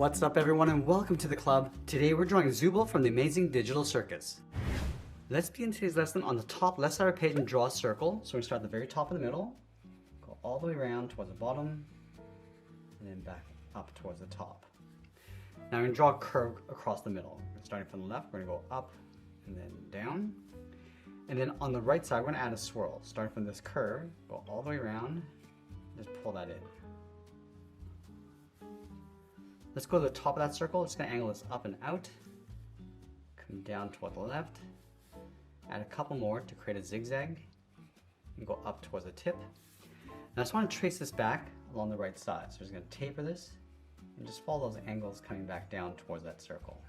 What's up everyone and welcome to the club. Today we're drawing Zooble from the Amazing Digital Circus. Let's begin today's lesson on the top left side of the page and draw a circle. So we're going to start at the very top of the middle, go all the way around towards the bottom, and then back up towards the top. Now we're going to draw a curve across the middle. Starting from the left, we're going to go up and then down. And then on the right side, we're going to add a swirl. Starting from this curve, go all the way around, just pull that in. Let's go to the top of that circle. It's going to angle this up and out, come down toward the left, add a couple more to create a zigzag, and go up towards the tip. Now I just want to trace this back along the right side. So we're just going to taper this and just follow those angles coming back down towards that circle.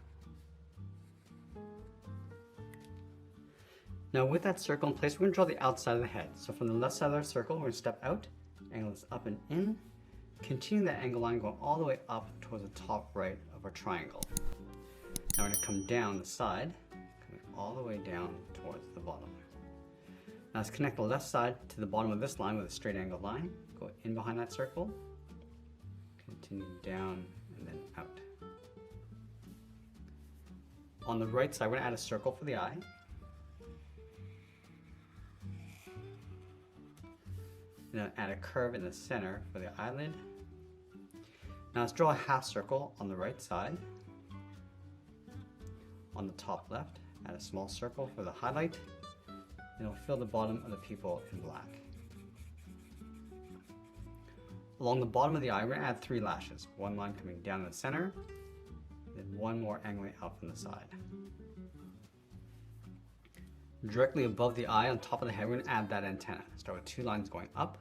Now with that circle in place, we're going to draw the outside of the head. So from the left side of our circle, we're going to step out, angle this up and in, continue that angle line going all the way up towards the top right of our triangle. Now we're going to come down the side, coming all the way down towards the bottom. Now let's connect the left side to the bottom of this line with a straight angle line. Go in behind that circle, continue down and then out. On the right side, we're going to add a circle for the eye. And then add a curve in the center for the eyelid. Now let's draw a half circle on the right side. On the top left, add a small circle for the highlight. And it'll fill the bottom of the pupil in black. Along the bottom of the eye, we're going to add 3 lashes. One line coming down in the center, then one more angling out from the side. Directly above the eye on top of the head, we're going to add that antenna. Start with 2 lines going up.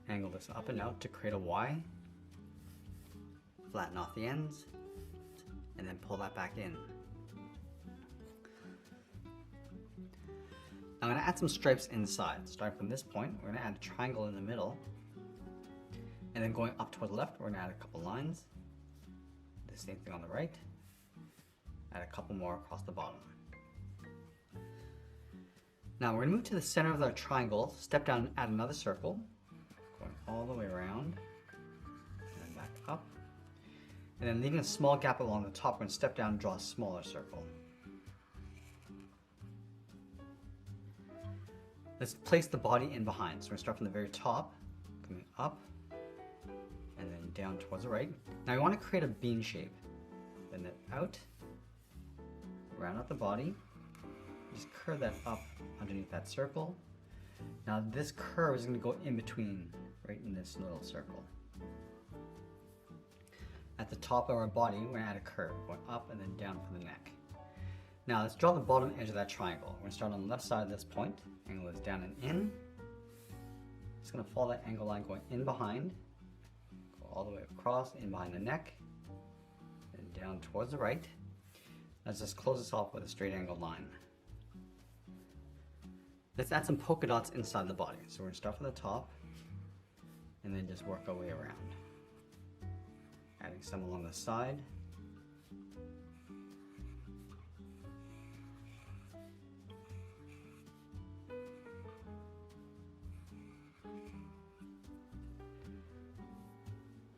Angle this up and out to create a Y. Flatten off the ends. And then pull that back in. I'm going to add some stripes inside. Starting from this point, we're going to add a triangle in the middle. And then going up toward the left, we're going to add a couple lines. The same thing on the right. Add a couple more across the bottom. Now we're going to move to the center of our triangle, step down and add another circle, going all the way around, and then back up. And then leaving a small gap along the top, we're going to step down and draw a smaller circle. Let's place the body in behind. So we're going to start from the very top, coming up, and then down towards the right. Now we want to create a bean shape. Bend it out, round out the body. Just curve that up underneath that circle. Now this curve is going to go in between, right in this little circle. At the top of our body, we're going to add a curve, going up and then down for the neck. Now let's draw the bottom edge of that triangle. We're going to start on the left side of this point, angle this down and in. Just going to follow that angle line going in behind, go all the way across, in behind the neck, and down towards the right. Let's just close this off with a straight angle line. Let's add some polka dots inside the body. So we're going to start from the top and then just work our way around. Adding some along the side.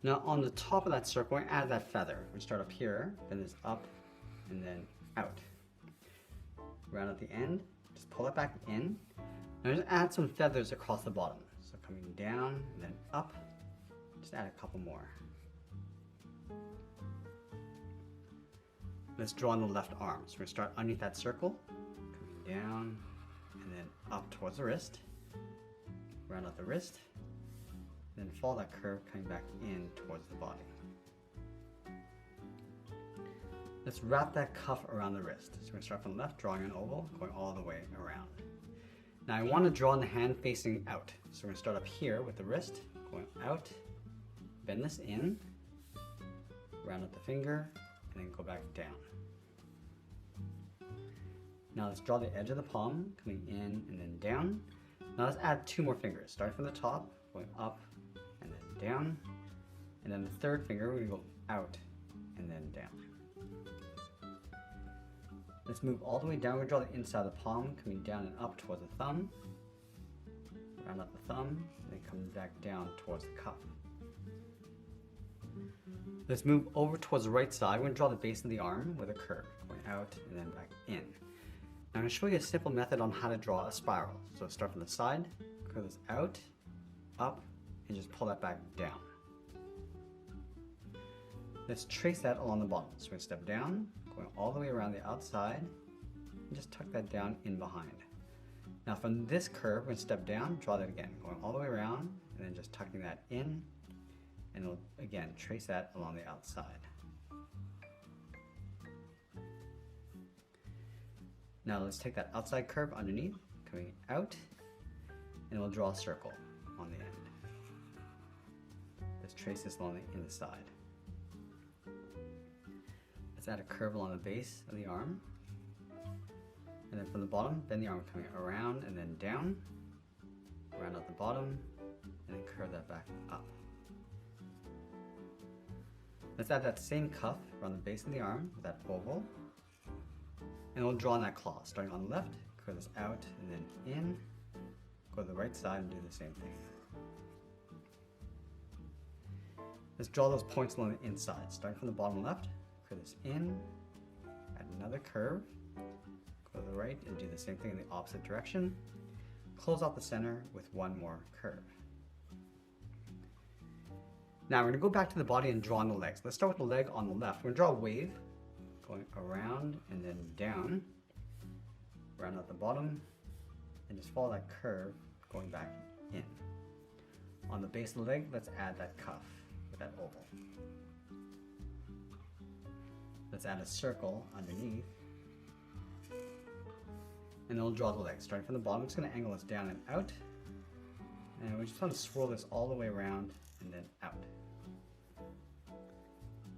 Now on the top of that circle, we're going to add that feather. We're going to start up here, then this up, and then out. Round at the end, just pull it back in. Now just add some feathers across the bottom. So coming down and then up, just add a couple more. Let's draw on the left arm. So we're going to start underneath that circle, coming down and then up towards the wrist. Round out the wrist, then follow that curve coming back in towards the body. Let's wrap that cuff around the wrist. So we're going to start from the left, drawing an oval, going all the way around. Now I want to draw the hand facing out. So we're going to start up here with the wrist, going out, bend this in, round out the finger, and then go back down. Now let's draw the edge of the palm, coming in and then down. Now let's add 2 more fingers, starting from the top, going up and then down. And then the third finger, we're going to go out and then down. Let's move all the way down. We're going to draw the inside of the palm, coming down and up towards the thumb. Round out the thumb, and then come back down towards the cuff. Let's move over towards the right side. We're going to draw the base of the arm with a curve, going out and then back in. Now I'm going to show you a simple method on how to draw a spiral. So start from the side, curve this out, up, and just pull that back down. Let's trace that along the bottom. So we're going to step down, going all the way around the outside, and just tuck that down in behind. Now from this curve, we're going to step down, draw that again, going all the way around, and then just tucking that in, and we'll again trace that along the outside. Now let's take that outside curve underneath, coming out, and we'll draw a circle on the end. Let's trace this along the inside. Let's add a curve along the base of the arm. And then from the bottom, bend the arm coming around and then down, round out the bottom, and then curve that back up. Let's add that same cuff around the base of the arm with that oval. And we'll draw on that claw, starting on the left, curve this out and then in, go to the right side and do the same thing. Let's draw those points along the inside, starting from the bottom left, curve this in, add another curve, go to the right and do the same thing in the opposite direction. Close off the center with one more curve. Now we're going to go back to the body and draw on the legs. Let's start with the leg on the left. We're going to draw a wave, going around and then down, round out the bottom, and just follow that curve going back in. On the base of the leg, let's add that cuff with that oval. Let's add a circle underneath. And then we'll draw the legs. Starting from the bottom, I'm just going to angle this down and out. And we just want to swirl this all the way around and then out.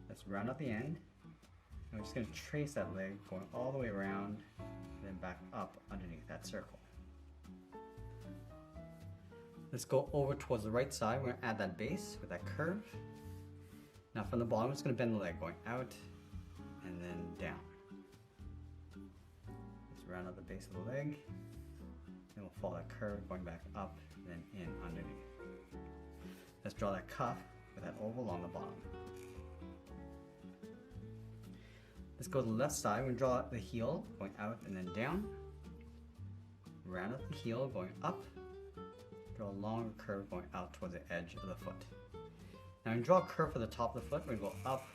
Let's round out the end. And we're just going to trace that leg going all the way around and then back up underneath that circle. Let's go over towards the right side. We're going to add that base with that curve. Now from the bottom, I'm just going to bend the leg going out and then down. Let's round out the base of the leg. And we'll follow that curve going back up and then in underneath. Let's draw that cuff with that oval along the bottom. Let's go to the left side. We're going to draw the heel going out and then down. Round out the heel going up. Draw a longer curve going out towards the edge of the foot. Now we're going to draw a curve for the top of the foot. We're going to go up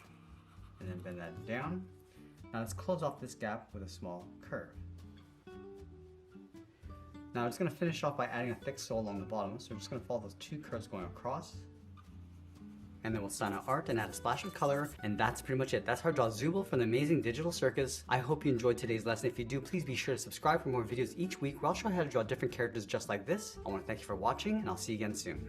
and then bend that down. Now let's close off this gap with a small curve. Now I'm just going to finish off by adding a thick sole along the bottom. So we're just going to follow those two curves going across. And then we'll sign our art and add a splash of color. And that's pretty much it. That's how to draw Zooble from the Amazing Digital Circus. I hope you enjoyed today's lesson. If you do, please be sure to subscribe for more videos each week where I'll show you how to draw different characters just like this. I want to thank you for watching and I'll see you again soon.